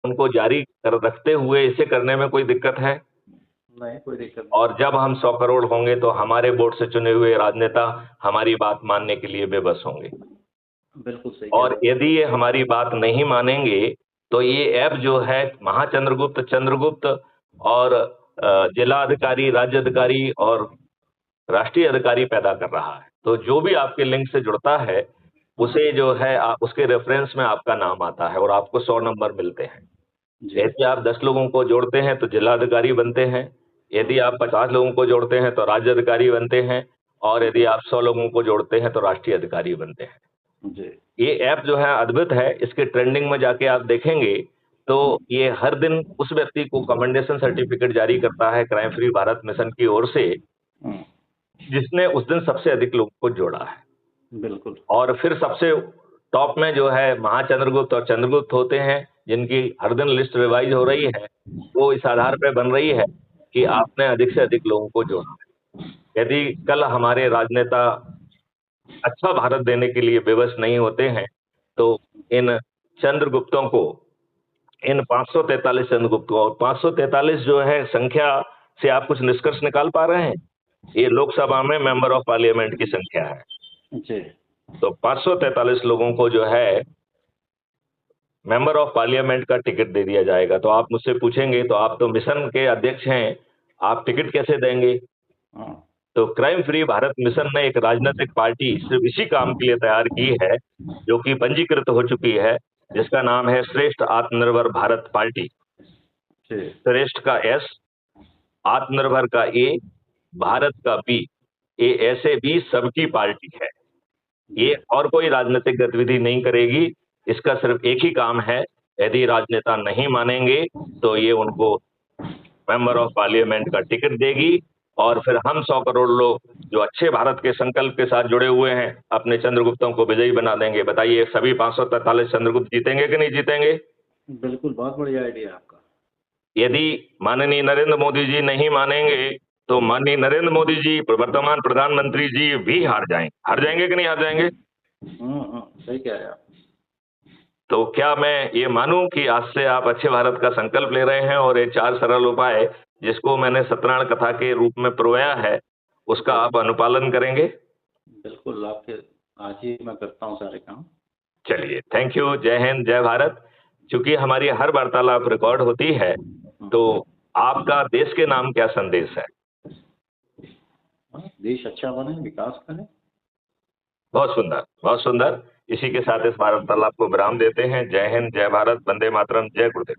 उनको जारी रखते हुए इसे करने में कोई दिक्कत है? नहीं, कोई दिक्कत नहीं। और जब हम 100 करोड़ होंगे तो हमारे वोट से चुने हुए राजनेता हमारी बात मानने के लिए बेबस होंगे। बिल्कुल सही कह और रहे यदि ये हमारी बात नहीं मानेंगे तो ये ऐप जो है महाचंद्रगुप्त, चंद्रगुप्त और जिला अधिकारी, राज्य अधिकारी और राष्ट्रीय अधिकारी पैदा कर रहा है। तो जो भी आपके लिंक से जुड़ता है उसे जो है उसके रेफरेंस में आपका नाम आता है और आपको 100 नंबर मिलते हैं। जी। जैसे आप 10 लोगों को जोड़ते हैं तो जिला अधिकारी बनते हैं, यदि आप 50 लोगों को जोड़ते हैं तो राज्य अधिकारी बनते हैं, और यदि आप 100 लोगों को जोड़ते हैं तो राष्ट्रीय अधिकारी बनते हैं। जी। ये ऐप जो है अद्भुत है, इसके ट्रेंडिंग में जाके आप देखेंगे तो ये हर दिन उस व्यक्ति को कमेंडेशन सर्टिफिकेट जारी करता है क्राइम फ्री भारत मिशन की ओर से, जिसने उस दिन सबसे अधिक लोगों को जोड़ा है। बिल्कुल। और फिर सबसे टॉप में जो है महाचंद्रगुप्त और चंद्रगुप्त होते हैं, जिनकी हर दिन लिस्ट रिवाइज हो रही है, वो इस आधार पे बन रही है कि आपने अधिक से अधिक लोगों को जोड़ा है। यदि कल हमारे राजनेता अच्छा भारत देने के लिए विवश नहीं होते हैं तो इन चंद्रगुप्तों को, इन 543 चंद्रगुप्तों, और 543 जो है संख्या से आप कुछ निष्कर्ष निकाल पा रहे हैं? ये लोकसभा में मेंबर ऑफ पार्लियामेंट की संख्या है। जी। तो 543 लोगों को जो है मेंबर ऑफ पार्लियामेंट का टिकट दे दिया जाएगा। तो आप मुझसे पूछेंगे तो आप तो मिशन के अध्यक्ष हैं, आप टिकट कैसे देंगे? तो क्राइम फ्री भारत मिशन ने एक राजनीतिक पार्टी सिर्फ इसी काम के लिए तैयार की है, जो कि पंजीकृत हो चुकी है, जिसका नाम है श्रेष्ठ आत्मनिर्भर भारत पार्टी। श्रेष्ठ का एस, आत्मनिर्भर का ए, भारत का बी, ये ऐसे भी सबकी पार्टी है। ये और कोई राजनीतिक गतिविधि नहीं करेगी, इसका सिर्फ एक ही काम है, यदि राजनेता नहीं मानेंगे तो ये उनको मेंबर ऑफ पार्लियामेंट का टिकट देगी, और फिर हम 100 करोड़ लोग जो अच्छे भारत के संकल्प के साथ जुड़े हुए हैं, अपने चंद्रगुप्तों को विजयी बना देंगे। बताइए सभी 543 चंद्रगुप्त जीतेंगे कि नहीं जीतेंगे? बिल्कुल, बहुत बढ़िया आइडिया आपका। यदि माननीय नरेंद्र मोदी जी नहीं मानेंगे तो माननीय नरेंद्र मोदी जी, वर्तमान प्रधानमंत्री जी भी हार जाएंगे कि नहीं हार जाएंगे? सही कह रहे हैं आप। तो क्या मैं ये मानूं कि आज से आप अच्छे भारत का संकल्प ले रहे हैं और ये 4 सरल उपाय जिसको मैंने सत्यनारायण कथा के रूप में परोया है, उसका आप अनुपालन करेंगे? बिल्कुल, आपके आज ही मैं करता हूँ सारे काम। चलिए, थैंक यू, जय हिंद, जय भारत। चूंकि हमारी हर वार्तालाप रिकॉर्ड होती है, तो आपका देश के नाम क्या संदेश है? देश अच्छा बने, विकास करे। बहुत सुंदर, बहुत सुंदर। इसी के साथ इस वार्तालाप को विराम देते हैं। जय हिंद, जय भारत, वंदे मातरम, जय गुरुदेव।